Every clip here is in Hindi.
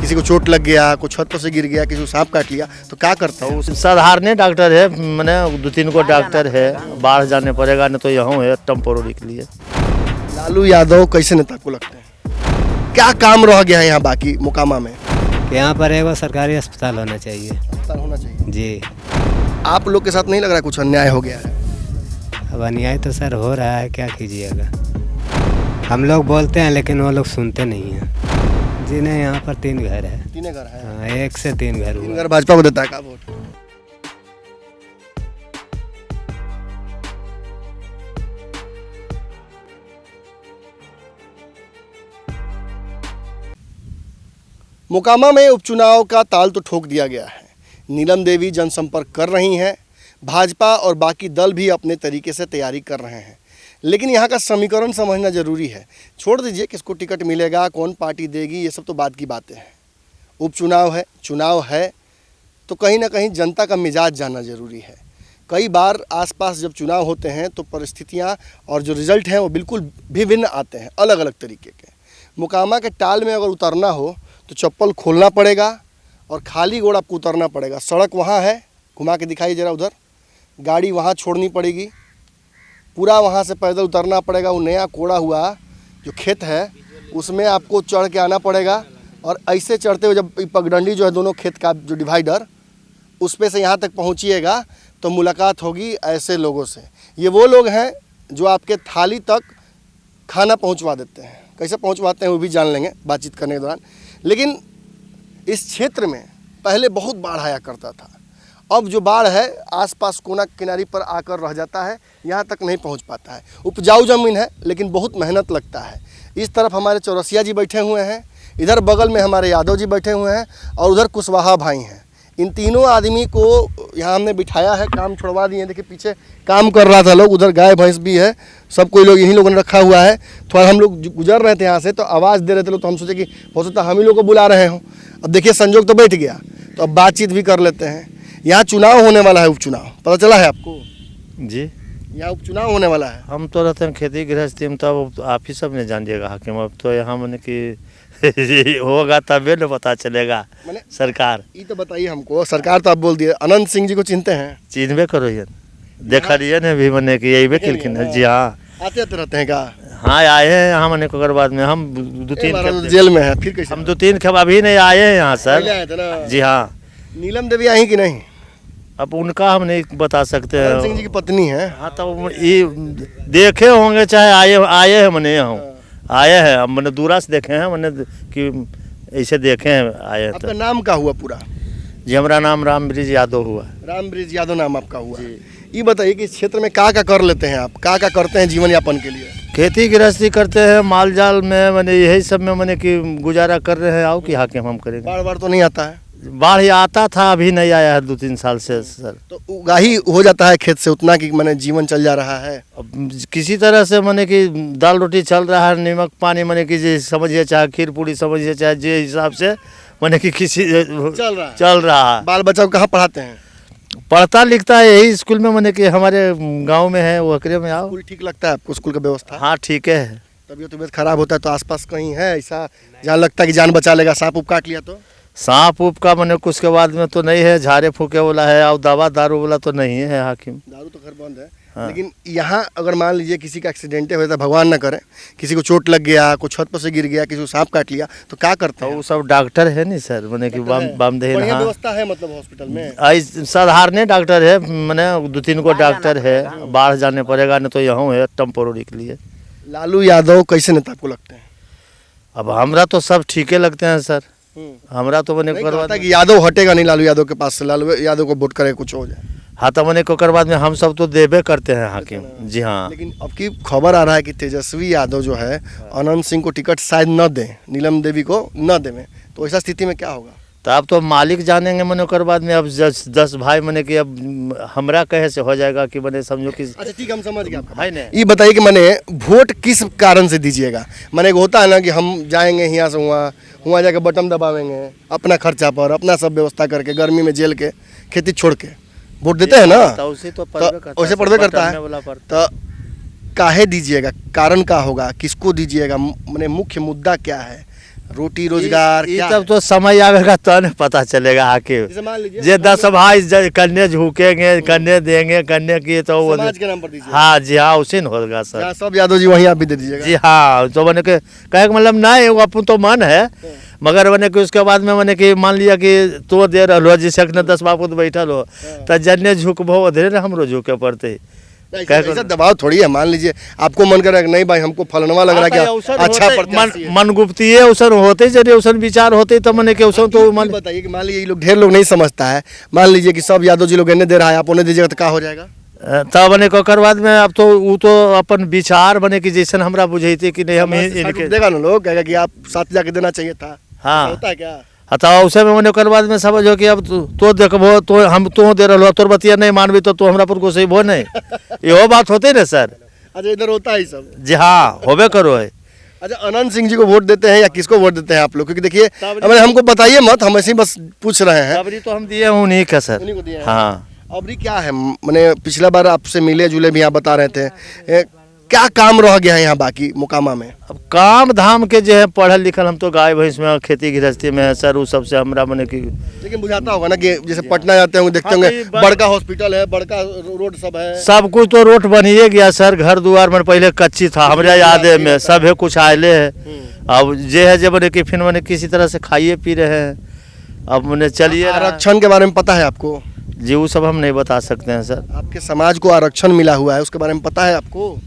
किसी को चोट लग गया, कोई छत पर से गिर गया, किसी को सांप काट लिया, तो क्या करते हैं? साधारण डॉक्टर है, मैंने 2-3 को डॉक्टर है, बाहर जाने पड़ेगा नहीं तो यहाँ है टेम्पोररी के लिए। लालू यादव कैसे नेता को लगते हैं? क्या काम रह गया है यहाँ बाकी मोकामा में? यहाँ पर है वो सरकारी अस्पताल होना चाहिए। अस्पताल होना चाहिए जी। आप लोग के साथ नहीं लग रहा कुछ अन्याय हो गया है? अब अन्याय तो सर हो रहा है, क्या कीजिएगा। हम लोग बोलते हैं लेकिन वो लोग सुनते नहीं हैं। जिन्हें यहाँ पर 3 घर है। 3 घर है? हाँ, 1 से 3 घर 3 हुआ। घर भाजपा को देता है का वोट? मोकामा में उपचुनाव का ताल तो ठोक दिया गया है। नीलम देवी जनसंपर्क कर रही हैं, भाजपा और बाकी दल भी अपने तरीके से तैयारी कर रहे हैं, लेकिन यहाँ का समीकरण समझना जरूरी है। छोड़ दीजिए किसको टिकट मिलेगा, कौन पार्टी देगी, ये सब तो बाद की बातें हैं। उपचुनाव है, चुनाव है, तो कहीं ना कहीं जनता का मिजाज जानना जरूरी है। कई बार आसपास जब चुनाव होते हैं तो परिस्थितियाँ और जो रिज़ल्ट हैं वो बिल्कुल भिन्न आते हैं, अलग अलग तरीके के। मोकामा के टाल में अगर उतरना हो तो चप्पल खोलना पड़ेगा और खाली गोड़ आपको उतरना पड़ेगा। सड़क वहाँ है, घुमा के दिखाइए ज़रा उधर, गाड़ी वहाँ छोड़नी पड़ेगी, पूरा वहाँ से पैदल उतरना पड़ेगा। वो नया कोड़ा हुआ जो खेत है उसमें आपको चढ़ के आना पड़ेगा, और ऐसे चढ़ते हुए जब पगडंडी जो है दोनों खेत का जो डिवाइडर, उस पे से यहाँ तक पहुँचिएगा तो मुलाकात होगी ऐसे लोगों से। ये वो लोग हैं जो आपके थाली तक खाना पहुँचवा देते हैं। कैसे पहुँचवाते हैं वो भी जान लेंगे बातचीत करने के दौरान। लेकिन इस क्षेत्र में पहले बहुत बाढ़ आया करता था, अब जो बाढ़ है आसपास कोना किनारी पर आकर रह जाता है, यहाँ तक नहीं पहुँच पाता है। उपजाऊ ज़मीन है लेकिन बहुत मेहनत लगता है। इस तरफ हमारे चौरसिया जी बैठे हुए हैं, इधर बगल में हमारे यादव जी बैठे हुए हैं, और उधर कुशवाहा भाई हैं। इन तीनों आदमी को यहाँ हमने बिठाया है, काम छुड़वा दिए। देखिए पीछे काम कर रहा था लोग, उधर गाय भैंस भी है, सब कोई लोग यहीं लोगों ने रखा हुआ है। थोड़ा हम लोग गुजर रहे थे यहाँ से तो आवाज़ दे रहे थे लोग, तो हम सोचे कि हो सकता हम ही लोग को बुला रहे हों। अब देखिए संजोग तो बैठ गया, तो अब बातचीत भी कर लेते हैं। यहाँ चुनाव होने वाला है, उपचुनाव, पता चला है आपको? जी, यहाँ उपचुनाव होने वाला है। हम तो रहते हैं खेती गृहस्थी में, तो आप ही सब ने जान दिएगा हाकिम। अब तो यहाँ मैंने कि होगा तभी न पता चलेगा। मैंने सरकार ये तो बताइए हमको, सरकार तो आप बोल दिए। अनंत सिंह जी को चिनते हैं? चिन्हबे करो ये, देखा रही ने भी मैंने कि यही किलखिन है। जी हाँ, आते आते रहते हैं का? हाँ आए हैं यहाँ मैंने को बाद में हम 2-3 जेल में है, फिर कैसे? हम 2-3 खेप अभी नहीं आए हैं यहाँ पहले आए थे सर। ना? जी हाँ। नीलम देवी आई कि नहीं? अब उनका हम नहीं बता सकते अनंत सिंह जी हैं। की पत्नी है। हाँ तो ये देखे होंगे, चाहे आए हैं मैंने यहाँ आए हैं, अब मैंने दूरा से देखे हैं, मैंने कि ऐसे देखे हैं आए हैं। आपका नाम क्या हुआ पूरा? जी हमारा नाम रामब्रिज यादव हुआ। रामब्रिज यादव नाम आपका हुआ? ये बताइए कि इस क्षेत्र में क्या कर लेते हैं आप, क्या करते हैं जीवन यापन के लिए? खेती गृहस्थी करते हैं, माल जाल में मैंने यही सब में मैंने कि गुजारा कर रहे हैं। आओ कि हाकिम हम करेंगे। बाढ़ बाढ़ तो नहीं आता है? बाढ़ आता था, अभी नहीं आया है 2-3 साल से सर। तो उगाही हो जाता है खेत से उतना कि मैंने जीवन चल जा रहा है? अब किसी तरह से मैंने कि दाल रोटी चल रहा है, नमक पानी मैंने कि जे समझिए, चाहे खीर पूरी समझिए, चाहे जे हिसाब से मैंने कि किसी चल रहा है। बाल बच्चा को कहाँ पढ़ाते हैं? पढ़ता लिखता है यही स्कूल में, मैंने कि हमारे गांव में है, वो अकरे में। आओ। स्कूल ठीक लगता है आपको? स्कूल का व्यवस्था? हाँ ठीक है। तबीयत खराब होता है तो आसपास कहीं है ऐसा जहाँ लगता है कि जान बचा लेगा? सांप उप काट लिया तो? सांप उप का मैंने कुछ के बाद में तो नहीं है, झाड़े फूके वाला है, और दवा दारू वाला तो नहीं है हाकिम। दारू तो घर बंद है। हाँ। लेकिन यहाँ अगर मान लीजिए किसी का एक्सीडेंट हो जाता, भगवान ना करे, किसी को चोट लग गया, कोई छत पर से गिर गया, किसी को सांप काट लिया, तो क्या करते हैं? वो सब डॉक्टर है नहीं सर, मैंने कि बामदेह। बढ़िया हाँ व्यवस्था है मतलब हॉस्पिटल में? साधारण डॉक्टर है, मैंने 2-3 को डॉक्टर है, बाहर जाने पड़ेगा नहीं तो यहाँ है टेम्पोररी के लिए। लालू यादव कैसे नेता को लगते हैं? अब हमरा तो सब ठीके लगते हैं सर। हमरा तो मैंने करवा कि यादव हटेगा नहीं लालू यादव के पास से, लालू यादव को वोट करे कुछ हो जाए। हाँ तो मैंने को बाद में हम सब तो देवे करते हैं हाकिम। जी हाँ। लेकिन अब की खबर आ रहा है कि तेजस्वी यादव जो है अनंत सिंह को टिकट शायद न दें, नीलम देवी को न दें, तो ऐसा स्थिति में क्या होगा? तो अब तो मालिक जानेंगे मैंने बाद में। अब 10 भाई मैंने कि अब हमरा कहे से हो जाएगा कि मैंने समझो कि। अच्छा ठीक, हम समझ गए है ना। ये बताइए कि मैंने वोट किस कारण से दीजिएगा? मैंने होता है ना कि हम जाएंगे यहाँ से वहाँ जाके बटन दबावेंगे, अपना खर्चा पर अपना सब व्यवस्था करके, गर्मी में जेल के खेती छोड़ के वोट देते हैं ना, तो उसे पड़वे करता है। तो काहे दीजिएगा? कारण क्या होगा? किसको दीजिएगा? मैंने मुख्य मुद्दा क्या है? रोटी रोजगार ये क्या तब तो समय आवेगा तो न पता चलेगा आके। जैसे मान लीजिए जे 10 भाई कन्या झुकेंगे, कन्या देंगे, कन्या की तो वो समाज के नाम पर दीजिए। हाँ जी हाँ, उसी न होगा सर। जहाँ सब यादव जी वहीं आप भी दे दीजिएगा। जी हाँ, तो मैंने के कहे का मतलब ना है, वो अपन तो मन है, मगर मैंने कि उसके बाद में मैंने कि मान लिया कि तो दे रहो जिसे 10 बापू तो बैठल हो तो जन्ने झुकबो उधरे ना हमरो झुके पड़ते। ऐसा दबाव थोड़ी है, मान लीजिए आपको मन कर रहा है कि नहीं भाई हमको फलनवा लग रहा है कि अच्छा प्रत्याशी है। मन गुप्ती है, उसन होते जरिए उसन विचार होते तो मैंने कि उसन तो मन बताइए कि मान लीजिए ये लोग ढेर लोग नहीं समझता है, मान लीजिए कि सब यादव जी लोग इन्हें दे रहा है, आप उन्हें दीजिएगा तो क्या हो जाएगा? तब बने ओकर बाद में अब तो वो तो अपन विचार बने कि जैसन हमरा बुझेती कि नहीं हम इनके देगा ना लोग कहेगा कि आप साथ जाके देना चाहिए था। हाँ। ऐसा होता है क्या? तो उसे में मैंने ओकर बाद में समझो कि अब तो देखबो तो हम तो दे रहो तोर बतिया नहीं मानबी तो हमरा पर को सही भो नहीं, इहो बात होते ना सर। अच्छा इधर होता है सब। जी हाँ, होबे करो है। अच्छा अनंत सिंह जी को वोट देते हैं या किसको वोट देते हैं आप लोग? क्योंकि देखिए हमें हमको बताइए मत, हम ऐसे ही बस पूछ रहे हैं। अबरी तो हम दिए हूँ नहीं का सर। उन्हीं को दिए हैं। हाँ, अबरी क्या है, मैंने पिछला बार आपसे मिले जुले भी आप बता रहे थे, क्या काम रह गया है यहाँ बाकी मुकामा में? अब काम धाम के जो है पढ़ल लिखल हम तो गाय भैंस में खेती गृहस्थी में है सर, वो सबसे हमरा मने की। लेकिन बुझाता होगा ना कि जैसे पटना जाते होंगे देखते होंगे बड़का हॉस्पिटल है, बड़का रोड सब है। सब कुछ तो रोड बनिए गया सर, घर दुआर में पहले कच्ची था, हमरा याद है में सब है कुछ आयले है। अब जे है जब मैंने कि फिर मैंने किसी तरह से खाइए पी रहे हैं। अब मैंने चलिए आरक्षण के बारे में पता है आपको? जी वो सब हम नहीं बता सकते हैं सर। आपके समाज को आरक्षण मिला हुआ है, उसके बारे में पता है आपको?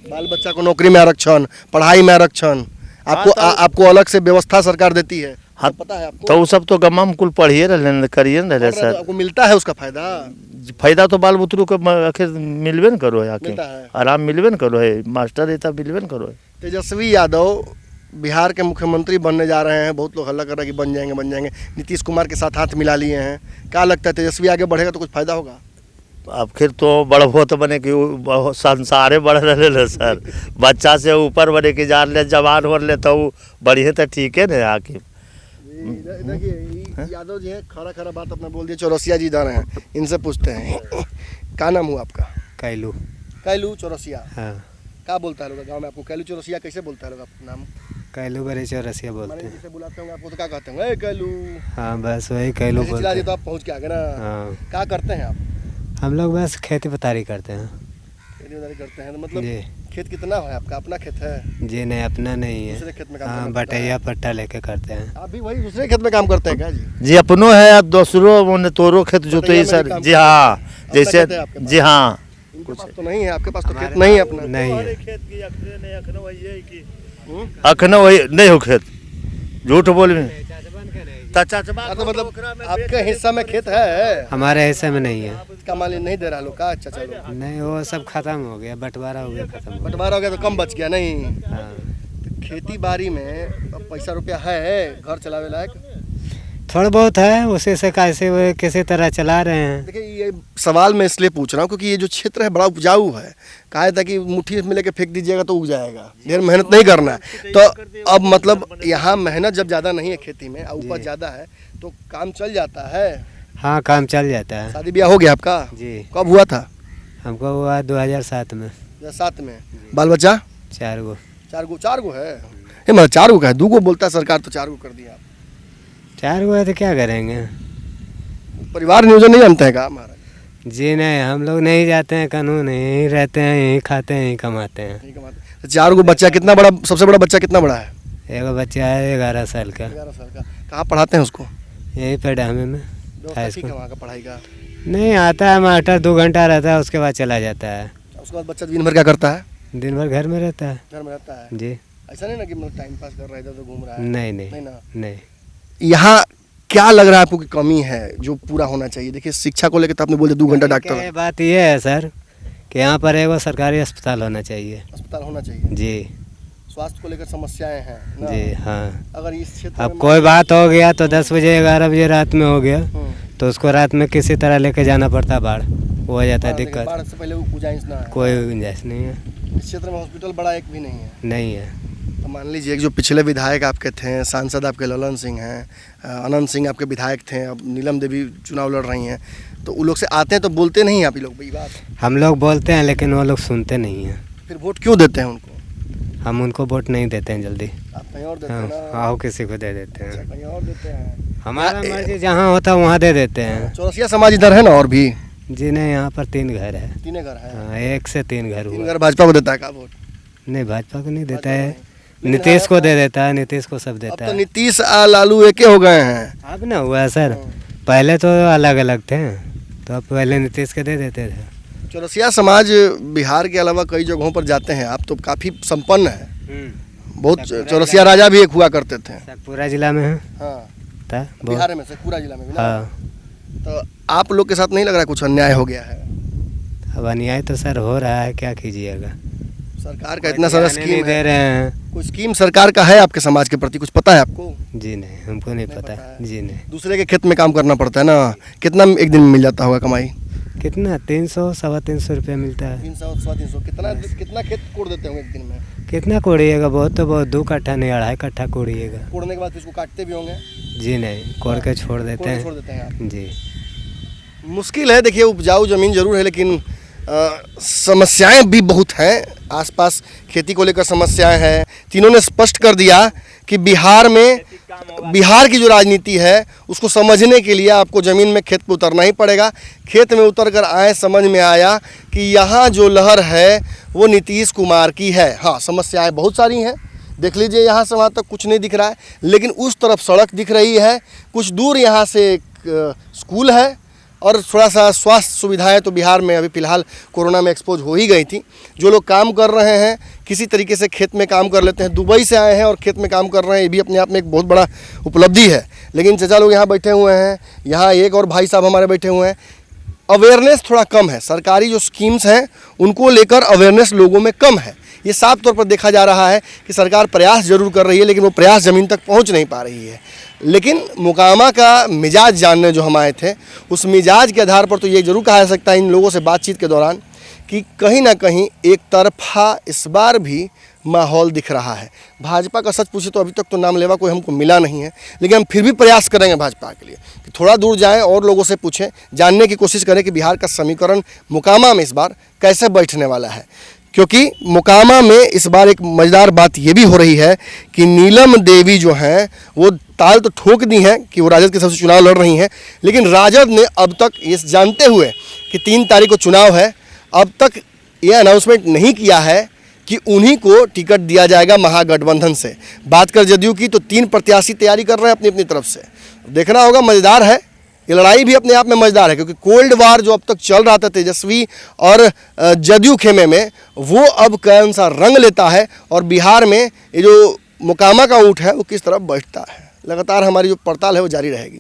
बाल बच्चा को नौकरी में आरक्षण, पढ़ाई में आरक्षण, आपको आपको अलग से व्यवस्था सरकार देती है। हाँ, पता है आपको? तो वो सब तो गम्मा में कुल पढ़िए रहे करिए न रहे तो सर। आपको मिलता है उसका फायदा? फायदा तो बाल बुतरू को आखिर मिलबे न करो है, आके मिलता है। आराम मिलबे न करो है, मास्टर रहता मिलबे न करो है। तेजस्वी यादव बिहार के मुख्यमंत्री बनने जा रहे हैं, बहुत लोग हल्ला कर रहे हैं कि बन जाएंगे। नीतीश कुमार के साथ हाथ मिला लिए हैं, क्या लगता है तेजस्वी आगे बढ़ेगा तो कुछ फायदा होगा? अब फिर तो बढ़बो तो बने कि संसारे बढ़ रहे सर, बच्चा से ऊपर बने कि जान ले जवान हो ले तो बढ़िए तो ठीक है ना आके। देखिए यादव जी हैं, खरा बात अपना बोल दिए। चौरसिया जी इधर हैं, इनसे पूछते हैं क्या नाम हुआ आपका? कैलू। कैलू चौरसिया। हाँ, क्या बोलता है लोग गाँव में आपको? कैलू चौरसिया कैसे बोलता है लोग आपका नाम? कैलू बड़े चौरसिया बोलते माने हैं। जैसे बुलाते होंगे आपको तो क्या कहते हैं? कैलू। हाँ बस वही कैलू ऐसे बोलते चिल्ला दिए हैं। तो आप पहुँच के आ गए ना। हाँ, क्या करते हैं आप? हम लोग बस खेती पतारी करते हैं। खेती करते हैं तो मतलब जी खेत कितना है आपका? अपना खेत है? जी नहीं, अपना नहीं दूसरे है। खेत में काम हाँ, करना पड़ता है। बटैया पट्टा लेके करते हैं। आप भी वही दूसरे खेत में काम करते हैं क्या जी? जी अपनो है, दूसरो मैंने तोरो खेत जोते ही बटैया में भी सर। काम जी करते हाँ, हैं? जैसे अपना खेत है आपके पास? जी हाँ। इनके पास तो नहीं है, आपके पास तो खेत नहीं है अपना। नहीं है। अखनो वही नहीं हो खेत, झूठ बोल में तो मतलब आपके हिस्सा में खेत है? हमारे हिस्से में नहीं है। इसका मालिक नहीं दे रहा लोग का? अच्छा चलो, नहीं, वो सब खत्म हो गया, बंटवारा हो गया, खत्म हो गया। बंटवारा हो गया तो कम बच गया नहीं? हाँ, तो खेती बाड़ी में अब पैसा रुपया है घर चलावे लायक? थोड़ा बहुत है, उसी से कैसे वो किसी तरह चला रहे हैं। देखिए ये सवाल मैं इसलिए पूछ रहा हूँ क्योंकि ये जो क्षेत्र है बड़ा उपजाऊ है। कहा था कि मुट्ठी में लेके फेंक दीजिएगा तो उग जाएगा, ढेर मेहनत नहीं करना है। तो अब मतलब यहाँ मेहनत जब ज़्यादा नहीं है खेती में और उपज ज़्यादा है तो काम चल जाता है। हाँ, काम चल जाता है। शादी ब्याह हो गया आपका? जी, कब हुआ था? हमको हुआ 2007 में। 2007 में। बाल बच्चा? 4 गो। 4 गो है? ये मतलब 4 गो का है, 2 गो बोलता है सरकार तो 4 गो कर दिया आप। 4 गो है तो क्या करेंगे? परिवार नियोजन नहीं जानते हैं का महाराज? जी नहीं, हम लोग नहीं जाते हैं, कानून यहीं रहते हैं, यहीं खाते हैं, यहीं कमाते हैं। नहीं कमाते। 4 गो बच्चा कितना बड़ा, सबसे बड़ा बच्चा कितना बड़ा है? एगो बच्चा है 11 साल का। 11 साल का। कहाँ पढ़ाते हैं उसको? यहीं पे डामे में। व्यवस्था ठीक है वहाँ का पढ़ाई का? नहीं, आता है मास्टर, 2 घंटा रहता है, उसके बाद चला जाता है। उसके बाद बच्चा दिन भर क्या करता है? दिन भर घर में रहता है। घर में रहता है? जी ऐसा नहीं ना कि मतलब टाइम पास कर रहा है, इधर उधर घूम रहा है? नहीं नहीं नहीं ना। नहीं। यहाँ क्या लग रहा है आपको कि कमी है जो पूरा होना चाहिए? देखिए शिक्षा को लेकर तो आपने बोले 2 घंटा क्या डॉक्टर। है, बात ये है सर कि यहाँ पर एगो सरकारी अस्पताल होना चाहिए। अस्पताल होना चाहिए। जी स्वास्थ्य को लेकर समस्याएं हैं ना? जी हाँ। अगर इस क्षेत्र अब में कोई बात हो गया तो 10 बजे 11 बजे रात में हो गया हम्म, तो उसको रात में किसी तरह लेके जाना पड़ता, बाढ़ वो हो जाता है बाढ़- दिक्कत। बाढ़ से पहले गुंजाइश ना है? कोई गुंजाइश नहीं है। इस क्षेत्र में हॉस्पिटल बड़ा एक भी नहीं है? नहीं है। तो मान लीजिए एक जो पिछले विधायक आपके थे, सांसद आपके ललन सिंह हैं, अनंत सिंह आपके विधायक थे, अब नीलम देवी चुनाव लड़ रही हैं, तो वो लोग से आते हैं तो बोलते नहीं हैं आप ही लोग ये बात? हम लोग बोलते हैं लेकिन वो लोग सुनते नहीं हैं। फिर वोट क्यों देते हैं उनको? हम उनको वोट नहीं देते हैं जल्दी। आप कहीं और देते हैं ना? हाँ, आओ किसी को दे देते अच्छा, हैं। कहीं और देते हैं। हमारा मर्जी जहाँ होता है वहाँ दे देते हैं। चौरसिया समाज इधर है ना और भी जी नहीं, यहाँ पर 3 घर है। 3 घर है। हाँ, 1 से 3 घर 3 हुआ। घर भाजपा को देता है का वोट? नहीं, भाजपा को नहीं देता भाजपा है, को नहीं। नीतीश को दे देता है, नीतीश को सब अब देता तो है। नीतीश लालू एक हो गए हैं। अब ना हुआ है सर, पहले तो अलग अलग थे, तो अब पहले नीतीश के दे देते थे। चौरसिया समाज बिहार के अलावा कई जगहों पर जाते हैं, आप तो काफ़ी संपन्न है। बहुत चौरसिया राजा भी एक हुआ करते थे। सर पूरा जिला में है। हाँ, था बहुत। बिहार में से पूरा जिला में भी ना? हाँ, तो आप लोग के साथ नहीं लग रहा कुछ अन्याय हो गया है? अब अन्याय तो सर हो रहा है, क्या कीजिएगा। सरकार का इतना सारा ध्यान नहीं स्कीम दे है, रहे हैं। कोई स्कीम सरकार का है आपके समाज के प्रति, कुछ पता है आपको? जी नहीं, हमको नहीं नहीं पता पता है। जी नहीं। दूसरे के खेत में काम करना पड़ता है ना, कितना एक दिन में मिल जाता होगा कमाई? कितना 300 सवा 300 रुपया मिलता है। 300 300 कितना खेत कोड़ देते होंगे एक दिन में? कितना कोड़िएगा, बहुत तो बहुत 2 कट्ठा नहीं 2.5 कट्ठा कोड़िएगा। कोड़ने के बाद फिर इसको काटते भी होंगे? जी नहीं, कोड़ के छोड़ देते कोड़ के छोड़ देते हैं आप? हैं जी। मुश्किल है, देखिए उपजाऊ ज़मीन ज़रूर है लेकिन समस्याएं भी बहुत हैं। आसपास खेती को लेकर समस्याएं हैं। तीनों ने स्पष्ट कर दिया कि बिहार की जो राजनीति है उसको समझने के लिए आपको ज़मीन में खेत पे उतरना ही पड़ेगा। खेत में उतर कर आए, समझ में आया कि यहाँ जो लहर है वो नीतीश कुमार की है। हाँ, समस्याएं बहुत सारी हैं, देख लीजिए यहाँ से वहाँ तक कुछ नहीं दिख रहा है, लेकिन उस तरफ सड़क दिख रही है, कुछ दूर यहाँ से एक स्कूल है और थोड़ा सा स्वास्थ्य सुविधाएं तो बिहार में अभी फ़िलहाल कोरोना में एक्सपोज हो ही गई थी। जो लोग काम कर रहे हैं किसी तरीके से खेत में काम कर लेते हैं, दुबई से आए हैं और खेत में काम कर रहे हैं, ये भी अपने आप में एक बहुत बड़ा उपलब्धि है। लेकिन चचा लोग यहाँ बैठे हुए हैं, यहाँ एक और भाई साहब हमारे बैठे हुए हैं। अवेयरनेस थोड़ा कम है, सरकारी जो स्कीम्स हैं उनको लेकर अवेयरनेस लोगों में कम है। ये साफ तौर पर देखा जा रहा है कि सरकार प्रयास जरूर कर रही है लेकिन वो प्रयास ज़मीन तक पहुंच नहीं पा रही है। लेकिन मोकामा का मिजाज जानने जो हम आए थे, उस मिजाज के आधार पर तो ये जरूर कहा जा सकता है इन लोगों से बातचीत के दौरान कि कहीं ना कहीं एक तरफा इस बार भी माहौल दिख रहा है। भाजपा का सच पूछे तो अभी तक तो नाम लेवा कोई हमको मिला नहीं है, लेकिन हम फिर भी प्रयास करेंगे भाजपा के लिए कि थोड़ा दूर जाएं और लोगों से पूछें, जानने की कोशिश करें कि बिहार का समीकरण मोकामा में इस बार कैसे बैठने वाला है। क्योंकि मोकामा में इस बार एक मज़ेदार बात ये भी हो रही है कि नीलम देवी जो हैं वो ताल तो ठोक दी हैं कि वो राजद के सबसे चुनाव लड़ रही हैं, लेकिन राजद ने अब तक ये जानते हुए कि 3 तारीख को चुनाव है, अब तक ये अनाउंसमेंट नहीं किया है कि उन्हीं को टिकट दिया जाएगा महागठबंधन से। बात कर जदयू की तो 3 प्रत्याशी तैयारी कर रहे हैं अपनी अपनी तरफ से। देखना होगा, मज़ेदार है ये लड़ाई भी अपने आप में मज़ेदार है, क्योंकि कोल्ड वार जो अब तक चल रहा था तेजस्वी और जदयू खेमे में, वो अब कौन सा रंग लेता है और बिहार में ये जो मोकामा का ऊँट है वो किस तरफ बैठता है। लगातार हमारी जो पड़ताल है वो जारी रहेगी।